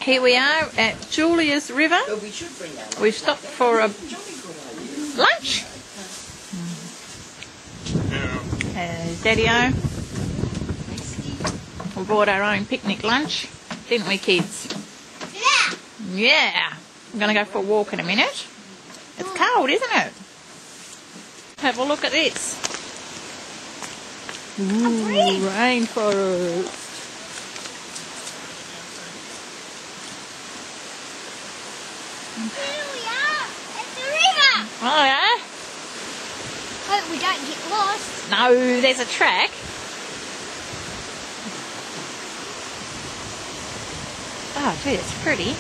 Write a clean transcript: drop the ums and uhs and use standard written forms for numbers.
Here we are at Julius River. We've stopped for a lunch. Daddy-o. We bought our own picnic lunch, didn't we, kids? Yeah. I'm going to go for a walk in a minute. It's cold, isn't it? Have a look at this. Ooh, rainforest. Here we are at the river. Oh, yeah? Hope we don't get lost. No, there's a track. Oh, gee, it's pretty.